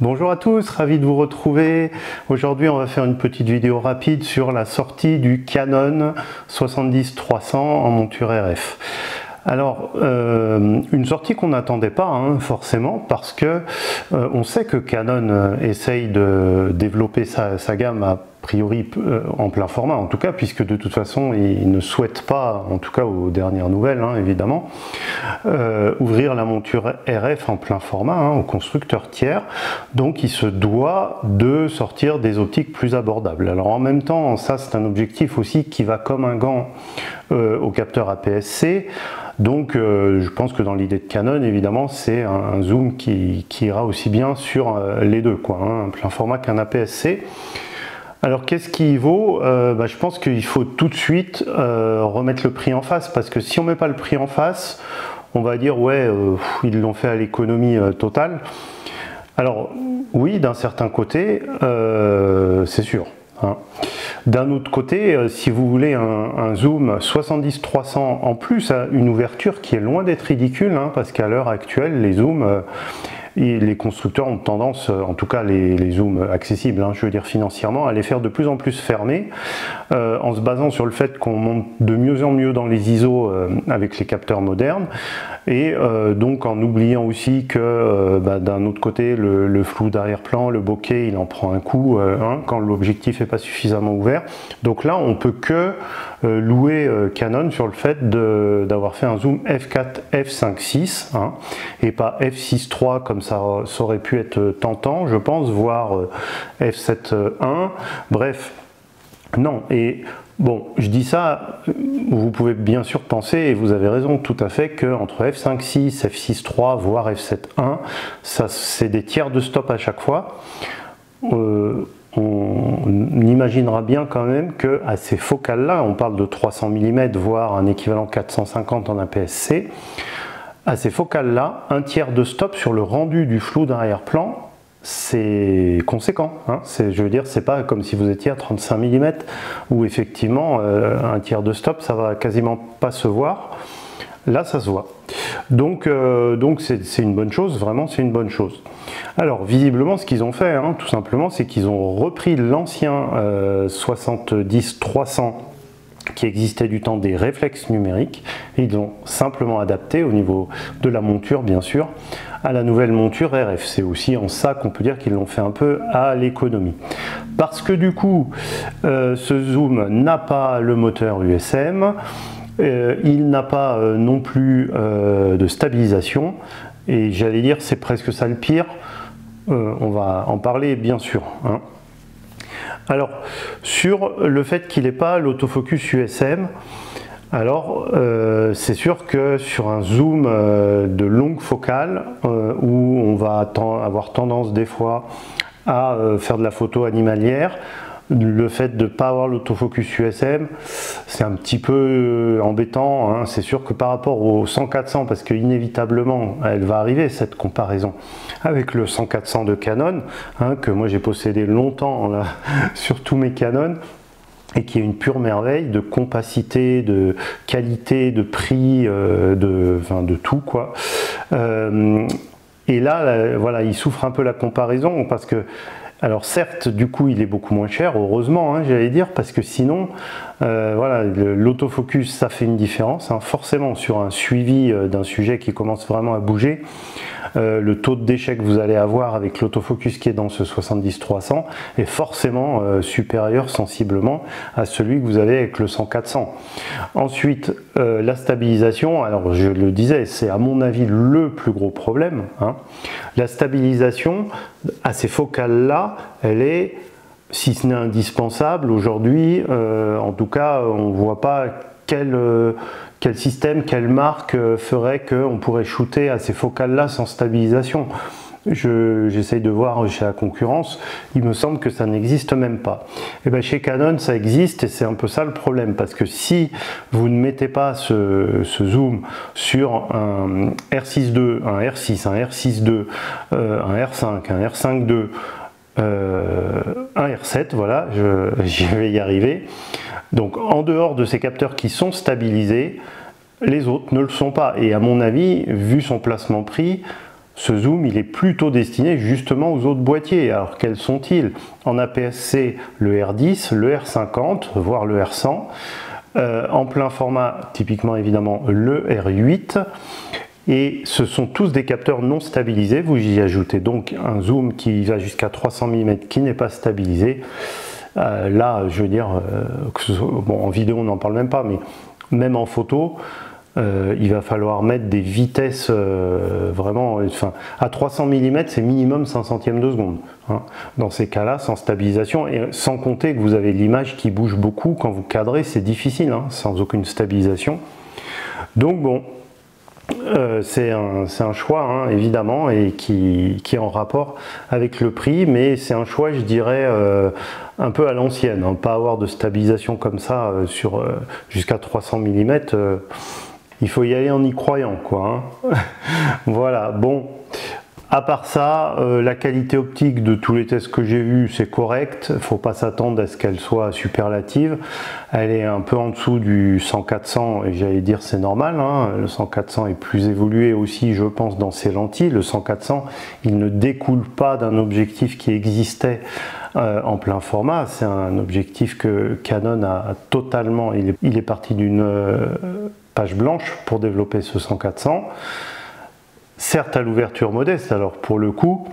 Bonjour à tous, ravi de vous retrouver. Aujourd'hui on va faire une petite vidéo rapide sur la sortie du Canon 70-300 en monture RF. Alors, une sortie qu'on n'attendait pas forcément, parce que on sait que Canon essaye de développer sa gamme a priori en plein format, en tout cas, puisque de toute façon il ne souhaite pas, en tout cas aux dernières nouvelles évidemment, ouvrir la monture RF en plein format aux constructeurs tiers. Donc il se doit de sortir des optiques plus abordables. Alors en même temps, ça c'est un objectif aussi qui va comme un gant au capteur APS-C. Donc je pense que dans l'idée de Canon, évidemment, c'est un zoom qui ira aussi bien sur les deux, un plein format qu'un APS-C. Alors qu'est-ce qui vaut je pense qu'il faut tout de suite remettre le prix en face, parce que si on ne met pas le prix en face, on va dire ouais, ils l'ont fait à l'économie totale. Alors oui, d'un certain côté, c'est sûr. D'un autre côté, si vous voulez un zoom 70-300 en plus, à une ouverture qui est loin d'être ridicule, parce qu'à l'heure actuelle, les zooms, les constructeurs ont tendance, en tout cas les zooms accessibles, je veux dire financièrement, à les faire de plus en plus fermés, en se basant sur le fait qu'on monte de mieux en mieux dans les ISO avec les capteurs modernes, et donc en oubliant aussi que d'un autre côté le flou d'arrière-plan, le bokeh, il en prend un coup quand l'objectif n'est pas suffisamment ouvert. Donc là on peut que louer Canon sur le fait d'avoir fait un zoom f4 f5.6 et pas f6.3 comme ça aurait pu être tentant, je pense, voire f7.1, bref, non. Et bon, je dis ça, vous pouvez bien sûr penser, et vous avez raison tout à fait, qu'entre f5.6, f6.3, voire f7.1, ça c'est des tiers de stop à chaque fois. On imaginera bien quand même que à ces focales là, on parle de 300 mm, voire un équivalent 450 en APS-C, à ces focales là, un tiers de stop sur le rendu du flou d'arrière-plan, c'est conséquent, je veux dire, c'est pas comme si vous étiez à 35 mm où effectivement un tiers de stop ça va quasiment pas se voir. Là ça se voit, donc c'est une bonne chose, vraiment c'est une bonne chose. Alors visiblement ce qu'ils ont fait tout simplement, c'est qu'ils ont repris l'ancien 70-300 qui existait du temps des réflexes numériques, et ils ont simplement adapté au niveau de la monture bien sûr à la nouvelle monture RF. C'est aussi en ça qu'on peut dire qu'ils l'ont fait un peu à l'économie, parce que du coup ce zoom n'a pas le moteur USM, il n'a pas non plus de stabilisation, et j'allais dire c'est presque ça le pire, on va en parler bien sûr. Alors sur le fait qu'il n'ait pas l'autofocus USM, alors c'est sûr que sur un zoom de longue focale où on va avoir tendance des fois à faire de la photo animalière, le fait de ne pas avoir l'autofocus USM, c'est un petit peu embêtant. C'est sûr que par rapport au 100-400, parce que inévitablement elle va arriver cette comparaison avec le 100-400 de Canon, que moi j'ai possédé longtemps là, sur tous mes Canon, et qui est une pure merveille de compacité, de qualité, de prix, de tout quoi. Et là, voilà, il souffre un peu la comparaison, parce que alors certes, du coup, il est beaucoup moins cher, heureusement, j'allais dire, parce que sinon, voilà, l'autofocus, ça fait une différence, forcément, sur un suivi d'un sujet qui commence vraiment à bouger. Le taux d'échec que vous allez avoir avec l'autofocus qui est dans ce 70-300 est forcément supérieur sensiblement à celui que vous avez avec le 100-400. Ensuite, la stabilisation, alors je le disais, c'est à mon avis le plus gros problème. La stabilisation à ces focales là, elle est, si ce n'est indispensable aujourd'hui, en tout cas on ne voit pas quel système, quelle marque ferait qu'on pourrait shooter à ces focales là sans stabilisation. J'essaye de voir chez la concurrence, il me semble que ça n'existe même pas. Et bien chez Canon ça existe, et c'est un peu ça le problème, parce que si vous ne mettez pas ce zoom sur un R6.2, un R6, un R6.2, un R5, un R5.2, un R7, voilà, j'y vais y arriver. Donc en dehors de ces capteurs qui sont stabilisés, les autres ne le sont pas, et à mon avis, vu son placement prix, ce zoom il est plutôt destiné justement aux autres boîtiers. Alors quels sont-ils? En APS-C, le R10, le R50, voire le R100. En plein format, typiquement évidemment le R8. Et ce sont tous des capteurs non stabilisés. Vous y ajoutez donc un zoom qui va jusqu'à 300 mm qui n'est pas stabilisé. Là, je veux dire, bon, en vidéo on n'en parle même pas, mais même en photo, il va falloir mettre des vitesses vraiment, enfin, à 300 mm c'est minimum 5 centièmes de seconde, hein. Dans ces cas-là, sans stabilisation, et sans compter que vous avez l'image qui bouge beaucoup quand vous cadrez, c'est difficile, hein, sans aucune stabilisation. Donc bon, c'est un choix, hein, évidemment, et qui est en rapport avec le prix, mais c'est un choix, je dirais, un peu à l'ancienne, hein, pas avoir de stabilisation comme ça sur jusqu'à 300 mm. Il faut y aller en y croyant, quoi, hein. Voilà, bon. À part ça, la qualité optique de tous les tests que j'ai vus, c'est correct. Il ne faut pas s'attendre à ce qu'elle soit superlative. Elle est un peu en dessous du 100-400 et j'allais dire c'est normal, hein. Le 100-400 est plus évolué aussi, je pense, dans ses lentilles. Le 100-400, il ne découle pas d'un objectif qui existait en plein format. C'est un objectif que Canon a totalement... Il est parti d'une page blanche pour développer ce 100-400. Certes à l'ouverture modeste, alors pour le coup,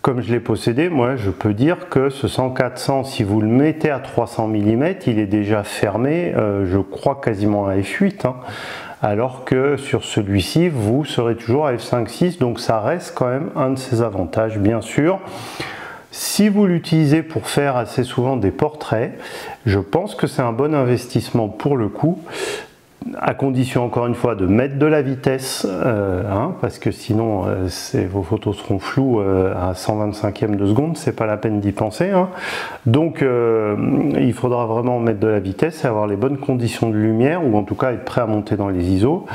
comme je l'ai possédé, moi je peux dire que ce 100-400, si vous le mettez à 300 mm, il est déjà fermé, je crois quasiment à f8, hein, alors que sur celui-ci, vous serez toujours à f5.6, donc ça reste quand même un de ses avantages, bien sûr. Si vous l'utilisez pour faire assez souvent des portraits, je pense que c'est un bon investissement pour le coup, à condition encore une fois de mettre de la vitesse, hein, parce que sinon vos photos seront floues à 125e de seconde, c'est pas la peine d'y penser, hein. Donc il faudra vraiment mettre de la vitesse et avoir les bonnes conditions de lumière, ou en tout cas être prêt à monter dans les ISO.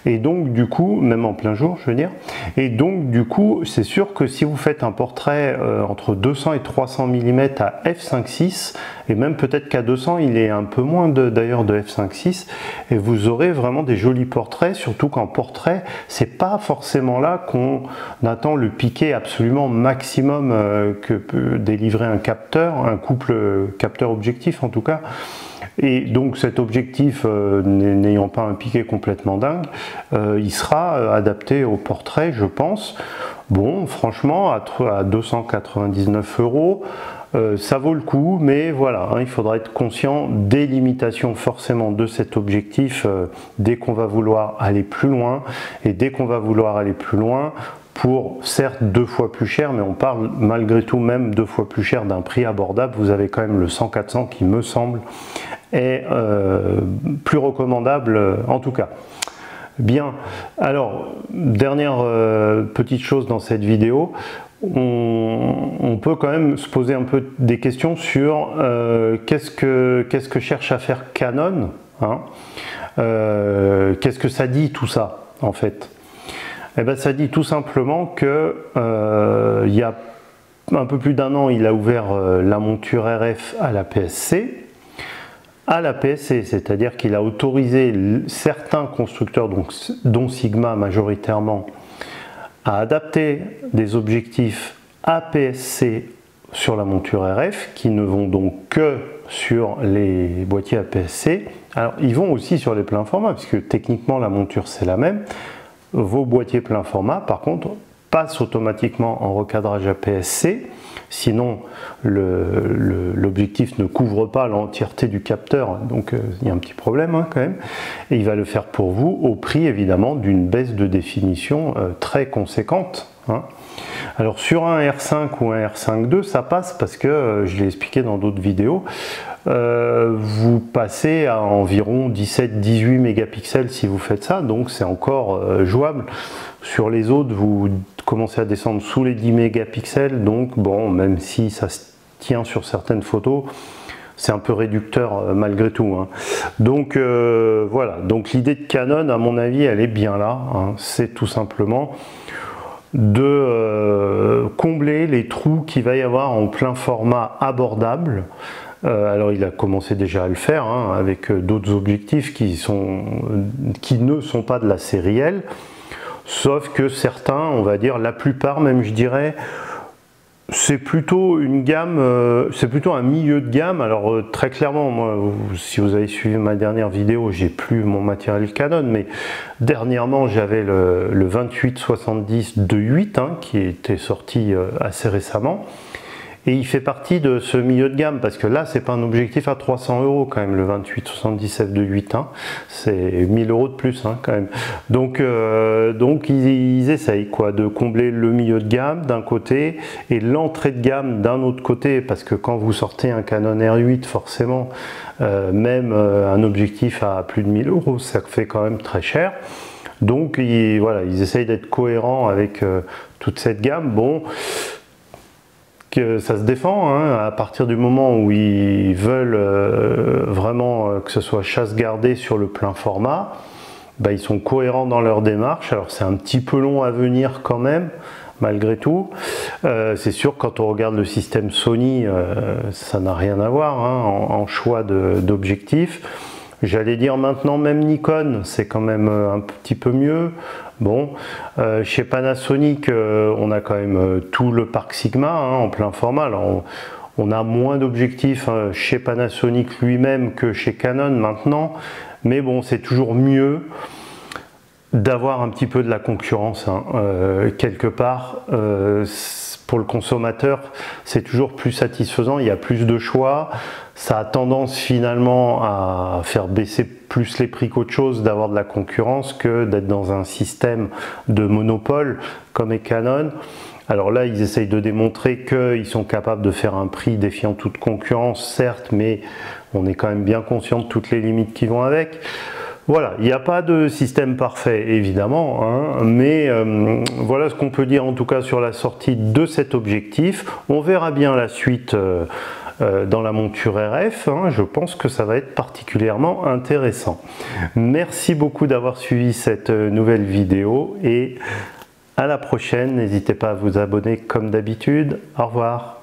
Et donc du coup, même en plein jour je veux dire, et donc du coup c'est sûr que si vous faites un portrait entre 200 et 300 mm à f5.6, et même peut-être qu'à 200 il est un peu moins d'ailleurs de f5.6, et vous aurez vraiment des jolis portraits, surtout qu'en portrait c'est pas forcément là qu'on attend le piqué absolument maximum que peut délivrer un capteur, un couple capteur-objectif en tout cas. Et donc cet objectif n'ayant pas un piqué complètement dingue, il sera adapté au portrait, je pense. Bon, franchement, à 299 €, ça vaut le coup, mais voilà, hein, il faudra être conscient des limitations forcément de cet objectif dès qu'on va vouloir aller plus loin. Et dès qu'on va vouloir aller plus loin, pour certes 2 fois plus cher, mais on parle malgré tout même 2 fois plus cher d'un prix abordable, vous avez quand même le 100-400 qui me semble est plus recommandable en tout cas. Bien, alors dernière petite chose dans cette vidéo, on peut quand même se poser un peu des questions sur qu'est-ce que cherche à faire Canon, hein, qu'est-ce que ça dit tout ça en fait? Eh bien, ça dit tout simplement que il y a un peu plus d'1 an, il a ouvert la monture RF à la PSC. À la PSC, c'est-à-dire qu'il a autorisé certains constructeurs, donc, dont Sigma majoritairement, à adapter des objectifs APS-C sur la monture RF, qui ne vont donc que sur les boîtiers APS-C. Alors, ils vont aussi sur les pleins formats, puisque techniquement la monture c'est la même. Vos boîtiers plein format, par contre, passent automatiquement en recadrage APS-C, sinon l'objectif ne couvre pas l'entièreté du capteur, donc il y a un petit problème, hein, quand même, et il va le faire pour vous au prix évidemment d'une baisse de définition très conséquente, hein. Alors sur un R5 ou un R5 II, ça passe parce que, je l'ai expliqué dans d'autres vidéos, vous passez à environ 17-18 mégapixels si vous faites ça, donc c'est encore jouable. Sur les autres, vous commencez à descendre sous les 10 mégapixels, donc bon, même si ça se tient sur certaines photos, c'est un peu réducteur malgré tout, hein. Donc voilà, donc l'idée de Canon, à mon avis, elle est bien là, hein. C'est tout simplement de combler les trous qu'il va y avoir en plein format abordable. Alors il a commencé déjà à le faire, hein, avec d'autres objectifs qui ne sont pas de la série L. sauf que certains, on va dire la plupart même je dirais, c'est plutôt une gamme, c'est plutôt un milieu de gamme. Alors très clairement, moi, si vous avez suivi ma dernière vidéo, j'ai plus mon matériel Canon, mais dernièrement j'avais le 28-70 2.8 hein, qui était sorti assez récemment. Et il fait partie de ce milieu de gamme parce que là, c'est pas un objectif à 300 € quand même, le 28-70 f2.8. Hein, c'est 1000 € de plus hein, quand même. Donc ils essayent quoi, de combler le milieu de gamme d'un côté et l'entrée de gamme d'un autre côté. Parce que quand vous sortez un Canon R8, forcément, même un objectif à plus de 1000 €, ça fait quand même très cher. Donc voilà, ils essayent d'être cohérents avec toute cette gamme. Bon. Que ça se défend hein, à partir du moment où ils veulent vraiment que ce soit chasse gardée sur le plein format, bah, ils sont cohérents dans leur démarche. Alors c'est un petit peu long à venir quand même malgré tout. C'est sûr quand on regarde le système Sony, ça n'a rien à voir hein, en choix d'objectifs. J'allais dire maintenant même Nikon, c'est quand même un petit peu mieux. Bon, chez Panasonic, on a quand même tout le parc Sigma hein, en plein format. Alors, on a moins d'objectifs hein, chez Panasonic lui-même que chez Canon maintenant, mais bon, c'est toujours mieux d'avoir un petit peu de la concurrence hein, quelque part. Pour le consommateur, c'est toujours plus satisfaisant, il y a plus de choix. Ça a tendance finalement à faire baisser plus les prix qu'autre chose d'avoir de la concurrence que d'être dans un système de monopole comme est Canon. Alors là, ils essayent de démontrer qu'ils sont capables de faire un prix défiant toute concurrence, certes, mais on est quand même bien conscient de toutes les limites qui vont avec. Voilà, il n'y a pas de système parfait évidemment, hein, mais voilà ce qu'on peut dire en tout cas sur la sortie de cet objectif. On verra bien la suite dans la monture RF, hein, je pense que ça va être particulièrement intéressant. Merci beaucoup d'avoir suivi cette nouvelle vidéo et à la prochaine, n'hésitez pas à vous abonner comme d'habitude. Au revoir.